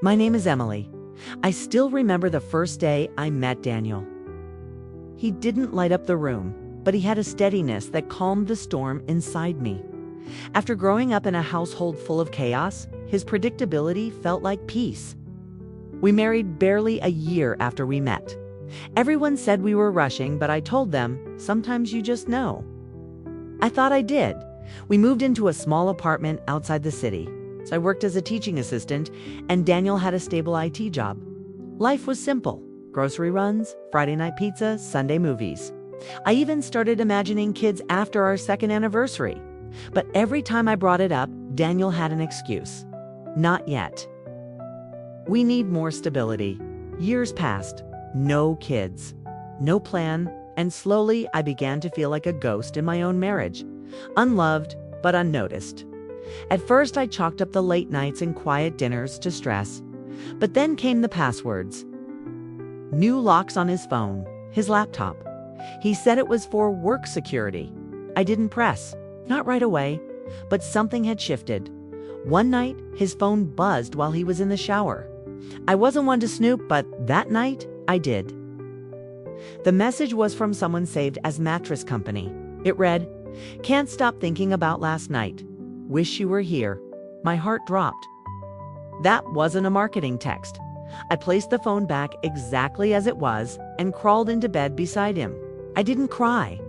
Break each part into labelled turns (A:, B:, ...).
A: My name is Emily. I still remember the first day I met Daniel. He didn't light up the room, but he had a steadiness that calmed the storm inside me. After growing up in a household full of chaos, his predictability felt like peace. We married barely a year after we met. Everyone said we were rushing, but I told them, sometimes you just know. I thought I did. We moved into a small apartment outside the city. So I worked as a teaching assistant, and Daniel had a stable IT job. Life was simple. Grocery runs, Friday night pizza, Sunday movies. I even started imagining kids after our second anniversary. But every time I brought it up, Daniel had an excuse. Not yet. We need more stability. Years passed. No kids. No plan. And slowly I began to feel like a ghost in my own marriage. Unloved, but unnoticed. At first I chalked up the late nights and quiet dinners to stress. But then came the passwords. New locks on his phone, his laptop. He said it was for work security. I didn't press. Not right away, but something had shifted. One night, his phone buzzed while he was in the shower. I wasn't one to snoop, but that night, I did. The message was from someone saved as Mattress Company. It read, "Can't stop thinking about last night. Wish you were here." My heart dropped. That wasn't a marketing text. I placed the phone back exactly as it was and crawled into bed beside him. I didn't cry,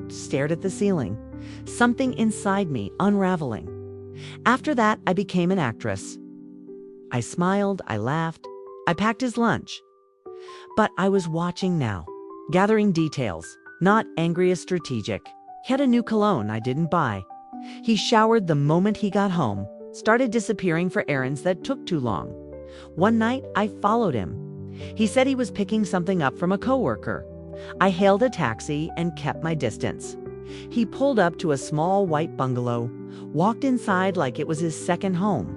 A: stared at the ceiling, something inside me unraveling. After that, I became an actress. I smiled, I laughed, I packed his lunch. But I was watching now, gathering details, not angry as strategic. He had a new cologne I didn't buy. He showered the moment he got home, started disappearing for errands that took too long. One night, I followed him. He said he was picking something up from a coworker. I hailed a taxi and kept my distance. He pulled up to a small white bungalow, walked inside like it was his second home.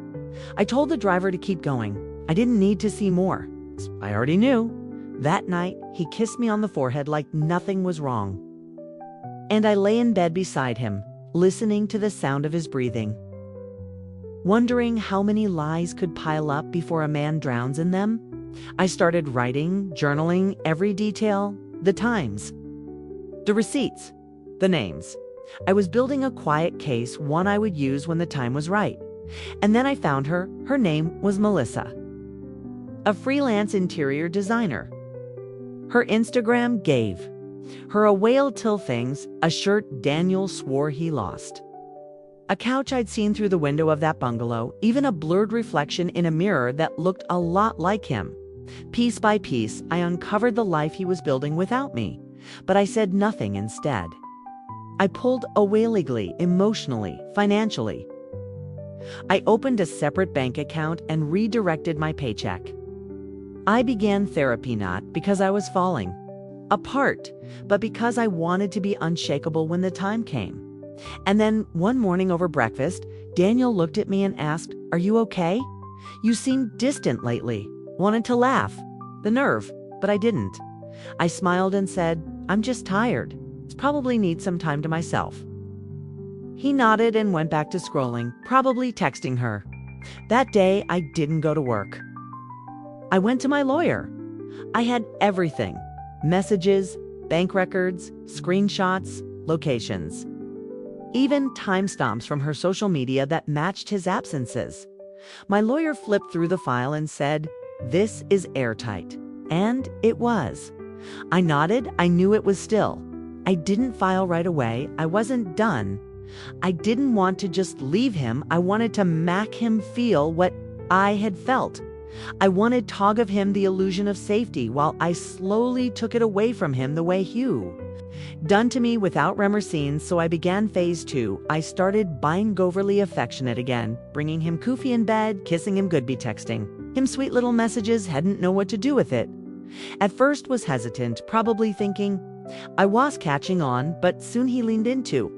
A: I told the driver to keep going. I didn't need to see more. I already knew. That night, he kissed me on the forehead like nothing was wrong. And I lay in bed beside him, listening to the sound of his breathing, wondering how many lies could pile up before a man drowns in them. I started writing, journaling every detail, the times, the receipts, the names. I was building a quiet case, one I would use when the time was right. And then I found her. Her name was Melissa, a freelance interior designer. Her Instagram gave. Her a whale till things, a shirt Daniel swore he lost. A couch I'd seen through the window of that bungalow, even a blurred reflection in a mirror that looked a lot like him. Piece by piece, I uncovered the life he was building without me, but I said nothing instead. I pulled away legally, emotionally, financially. I opened a separate bank account and redirected my paycheck. I began therapy not because I was falling apart, but because I wanted to be unshakable when the time came. And then one morning over breakfast, Daniel looked at me and asked, "Are you okay? You seem distant lately." Wanted to laugh. The nerve, but I didn't. I smiled and said, "I'm just tired. Probably need some time to myself." He nodded and went back to scrolling, probably texting her. That day, I didn't go to work. I went to my lawyer. I had everything: messages, bank records, screenshots, locations. Even timestamps from her social media that matched his absences. My lawyer flipped through the file and said, "This is airtight." And it was. I nodded. I knew it was still. I didn't file right away. I wasn't done. I didn't want to just leave him. I wanted to make him feel what I had felt. I wanted to give him the illusion of safety while I slowly took it away from him the way Hugh done to me without remorse. So I began phase 2. I started being overly affectionate again, bringing him coffee in bed, kissing him goodbye, texting him sweet little messages, hadn't know what to do with it. At first was hesitant, probably thinking I was catching on, but soon he leaned into.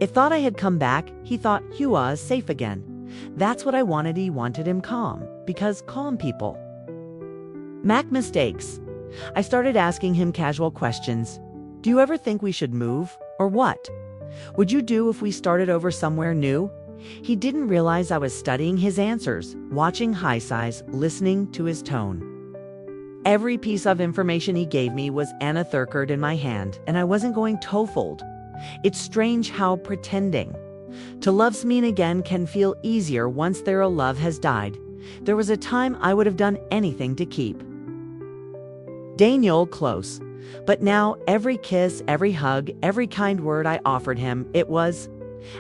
A: It thought I had come back. He thought Hugh was safe again. That's what I wanted. He wanted him calm, because calm people make mistakes. I started asking him casual questions. Do you ever think we should move? Or what would you do if we started over somewhere new? He didn't realize I was studying his answers, watching high sighs, listening to his tone. Every piece of information he gave me was Anna Thurkard in my hand, and I wasn't going twofold. It's strange how pretending to love's mean again can feel easier once their love has died. There was a time I would have done anything to keep Daniel close, but now every kiss, every hug, every kind word I offered him, it was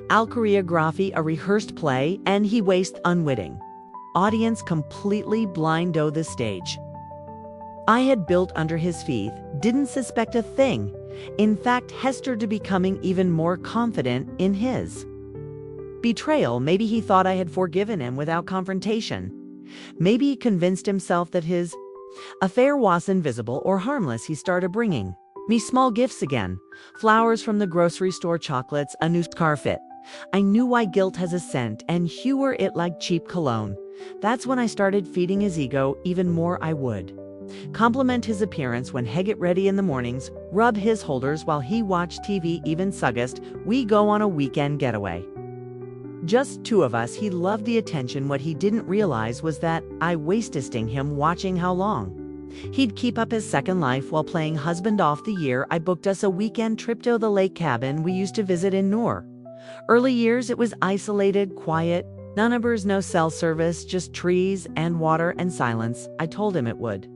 A: choreography, a rehearsed play, and he wastes unwitting. Audience completely blind-o the stage. I had built under his feet, didn't suspect a thing. In fact, Hester to becoming even more confident in his betrayal. Maybe he thought I had forgiven him without confrontation. Maybe he convinced himself that his affair was invisible or harmless. He started bringing me small gifts again. Flowers from the grocery store, chocolates, a new scarf fit. I knew why guilt has a scent, and hewer it like cheap cologne. That's when I started feeding his ego even more. I would compliment his appearance when he get ready in the mornings, rub his holders while he watched TV, even suggest we go on a weekend getaway. Just two of us. He loved the attention. What he didn't realize was that I wasted him watching how long he'd keep up his second life while playing husband off. The year I booked us a weekend trip to the lake cabin we used to visit in Noor. Early years, it was isolated, quiet, none of us, no cell service, just trees and water and silence. I told him it would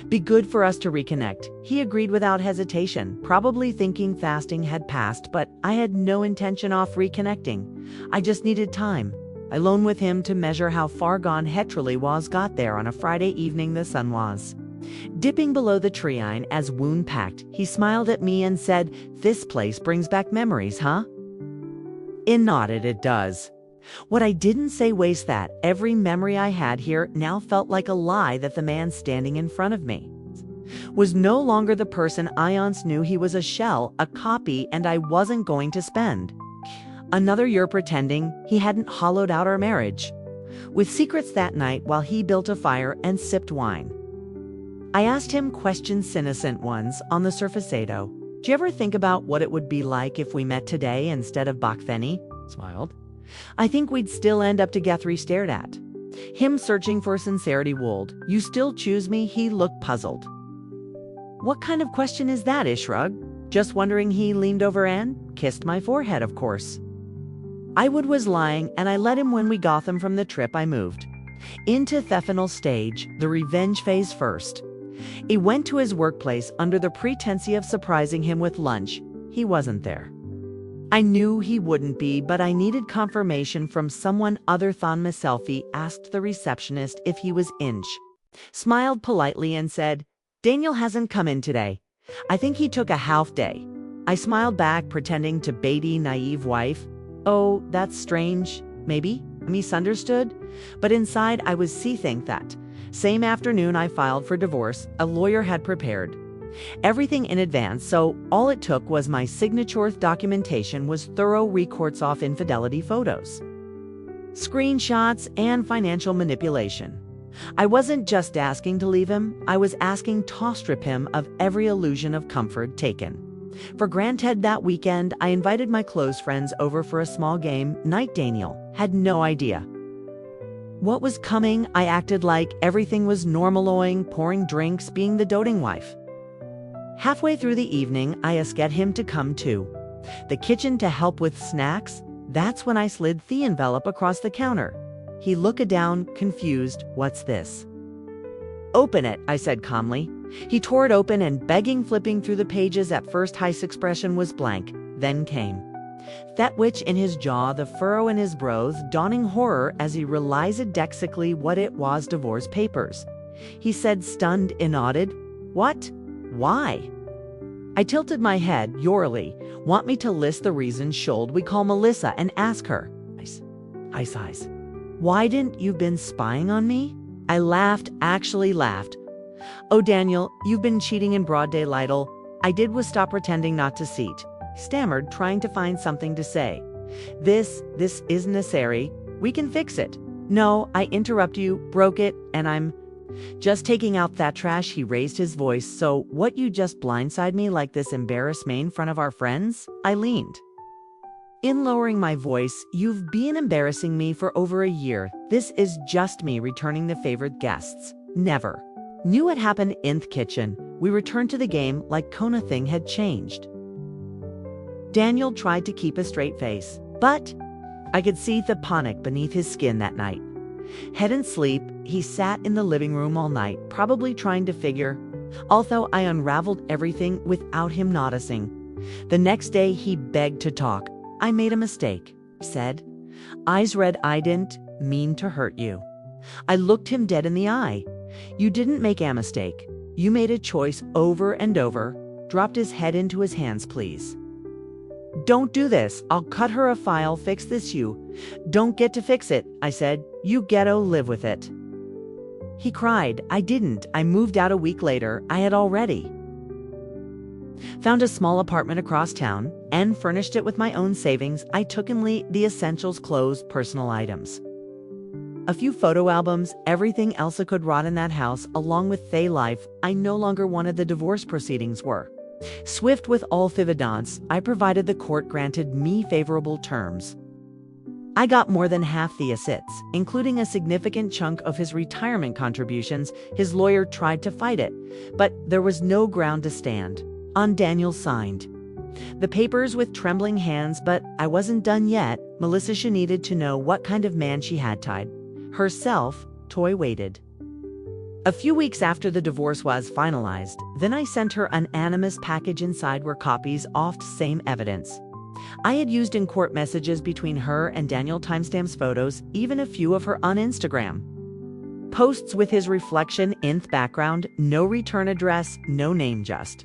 A: be good for us to reconnect. He agreed without hesitation, probably thinking fasting had passed, but I had no intention of reconnecting. I just needed time alone with him to measure how far gone he truly was. Got there on a Friday evening. The sun was dipping below the tree line as wound packed. He smiled at me and said, "This place brings back memories, huh?" I nodded. It does. What I didn't say was that every memory I had here now felt like a lie, that the man standing in front of me was no longer the person I once knew. He was a shell, a copy, and I wasn't going to spend another year pretending. He hadn't hollowed out our marriage with secrets that night while he built a fire and sipped wine. I asked him questions, innocent ones on the surface. "Do you ever think about what it would be like if we met today instead of back then?" He smiled. "I think we'd still end up together." He stared at him, searching for sincerity. "Would you still choose me?" He looked puzzled. "What kind of question is that?" I shrugged. "Just wondering." He leaned over and kissed my forehead. "Of course I was lying, and I let him. When we got them from the trip, I moved into the final stage, the revenge phase first. He went to his workplace under the pretense of surprising him with lunch. He wasn't there. I knew he wouldn't be, but I needed confirmation from someone other than myself. He asked the receptionist if he was in, smiled politely and said, "Daniel hasn't come in today. I think he took a half day." I smiled back, pretending to be naive wife. "Oh, that's strange. Maybe I misunderstood." But inside I was seething. That same afternoon I filed for divorce. A lawyer had prepared everything in advance, so all it took was my signature. Documentation was thorough, records of infidelity photos, screenshots, and financial manipulation. I wasn't just asking to leave him, I was asking to strip him of every illusion of comfort taken for granted. That weekend, I invited my close friends over for a small game night. Daniel had no idea what was coming. I acted like everything was normal, pouring drinks, being the doting wife. Halfway through the evening, I asked him to come to the kitchen to help with snacks. That's when I slid the envelope across the counter. He looked down, confused. "What's this?" "Open it," I said calmly. He tore it open and begging, flipping through the pages. At first his expression was blank, then came that witch in his jaw, the furrow in his brows, dawning horror as he realized exactly what it was. "Divorce papers," he said, stunned. I nodded. "What? Why?" I tilted my head. "Yorley, want me to list the reasons should we call Melissa and ask her?" I sighs. "Why didn't you been spying on me?" I laughed, actually laughed. "Oh, Daniel, you've been cheating in broad daylight. All I did was stop pretending not to see it," stammered, trying to find something to say. This isn't necessary. We can fix it." "No," I interrupt you, "broke it, and I'm just taking out that trash." He raised his voice. "So what, you just blindside me like this, embarrass me in front of our friends?" I leaned In lowering my voice, "You've been embarrassing me for over a year. This is just me returning the favored guests. Never." Knew what happened in the kitchen. We returned to the game like nothing had changed. Daniel tried to keep a straight face, but I could see the panic beneath his skin that night. Head in sleep, he sat in the living room all night, probably trying to figure, although I unraveled everything without him noticing. The next day, he begged to talk. "I made a mistake," said. Eyes red, "I didn't mean to hurt you." I looked him dead in the eye. "You didn't make a mistake. You made a choice over and over." Dropped his head into his hands, "Please. Don't do this. I'll cut her a file, fix this. You don't get to fix it," I said. "You ghetto live with it." He cried. "I didn't. I moved out a week later. I had already found a small apartment across town and furnished it with my own savings. I took only the essentials, clothes, personal items. A few photo albums, everything else I could rot in that house, along with the life I no longer wanted. The divorce proceedings were swift with all evidence. I provided the court granted me favorable terms. I got more than half the assets, including a significant chunk of his retirement contributions. His lawyer tried to fight it, but there was no ground to stand on. Daniel signed the papers with trembling hands, but I wasn't done yet. Melissa, she needed to know what kind of man she had tied herself. Toy waited. A few weeks after the divorce was finalized, then I sent her an anonymous package. Inside were copies of the same evidence I had used in court, messages between her and Daniel, timestamps, photos, even a few of her on Instagram posts with his reflection in the background. No return address, no name, just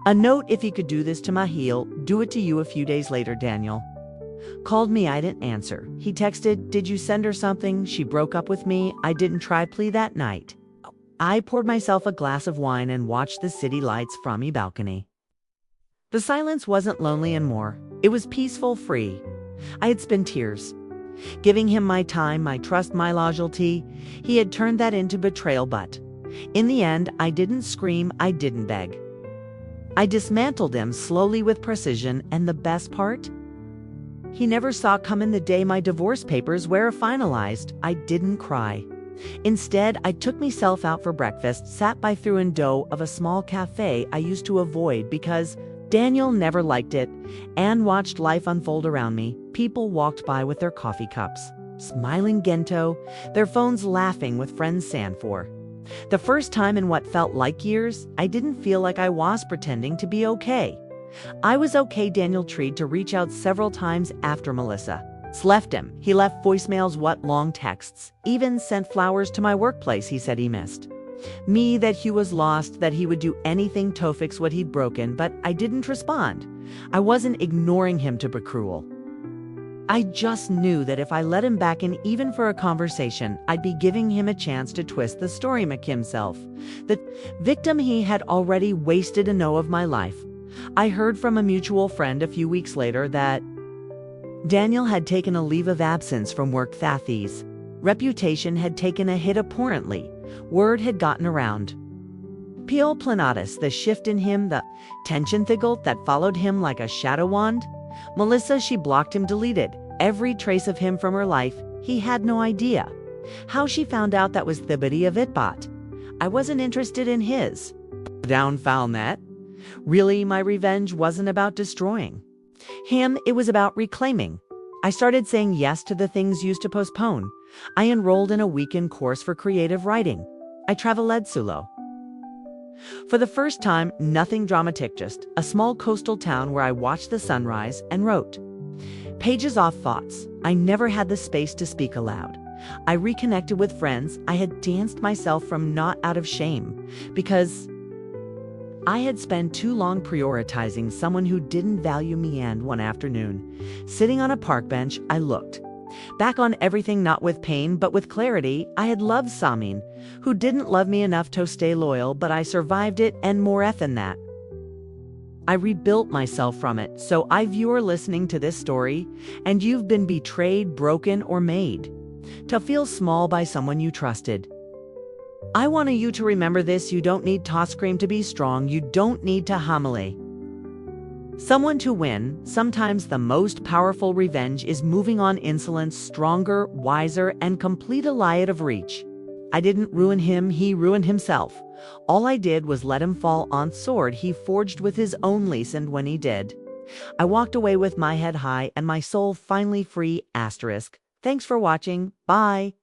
A: a note: "If you could do this to my heel, do it to you." A few days later, Daniel called me. I didn't answer. He texted, "Did you send her something? She broke up with me." I didn't try plea that night. I poured myself a glass of wine and watched the city lights from my balcony. The silence wasn't lonely anymore. It was peaceful, free. I had spent years giving him my time, my trust, my loyalty. He had turned that into betrayal, but in the end, I didn't scream, I didn't beg. I dismantled him slowly with precision, and the best part? He never saw coming the day my divorce papers were finalized. I didn't cry. Instead, I took myself out for breakfast, sat by through window of a small cafe I used to avoid because Daniel never liked it, and watched life unfold around me. People walked by with their coffee cups, smiling gento, their phones laughing with friends sang for. The first time in what felt like years, I didn't feel like I was pretending to be okay. I was okay. Daniel tried to reach out several times after Melissa left him. He left voicemails, what long texts, even sent flowers to my workplace. He said he missed me, that he was lost, that he would do anything to fix what he'd broken, but I didn't respond. I wasn't ignoring him to be cruel. I just knew that if I let him back in even for a conversation, I'd be giving him a chance to twist the story, make himself the victim he had already wasted a know of my life. I heard from a mutual friend a few weeks later that Daniel had taken a leave of absence from work. Thathy's reputation had taken a hit abhorrently. Word had gotten around. Pio Planatus, the shift in him, the tension thiggled that followed him like a shadow wand. Melissa, she blocked him, deleted every trace of him from her life. He had no idea how she found out. That was the beauty of it, but I wasn't interested in his down foul net. Really, my revenge wasn't about destroying him, it was about reclaiming. I started saying yes to the things used to postpone. I enrolled in a weekend course for creative writing. I traveled solo. For the first time, nothing dramatic, just a small coastal town where I watched the sunrise and wrote pages off thoughts. I never had the space to speak aloud. I reconnected with friends. I had danced myself from not out of shame, because I had spent too long prioritizing someone who didn't value me. And one afternoon, sitting on a park bench, I looked back on everything, not with pain, but with clarity. I had loved someone who didn't love me enough to stay loyal, but I survived it, and more than that, I rebuilt myself from it. So I, viewer listening to this story, and you've been betrayed, broken, or made to feel small by someone you trusted, I want you to remember this: you don't need to scream to be strong. You don't need to homily Someone to win. Sometimes the most powerful revenge is moving on insolence, stronger, wiser, and complete a lie out of reach. I didn't ruin him, he ruined himself. All I did was let him fall on sword he forged with his own lease, and when he did, I walked away with my head high and my soul finally free. Thanks for watching. Bye.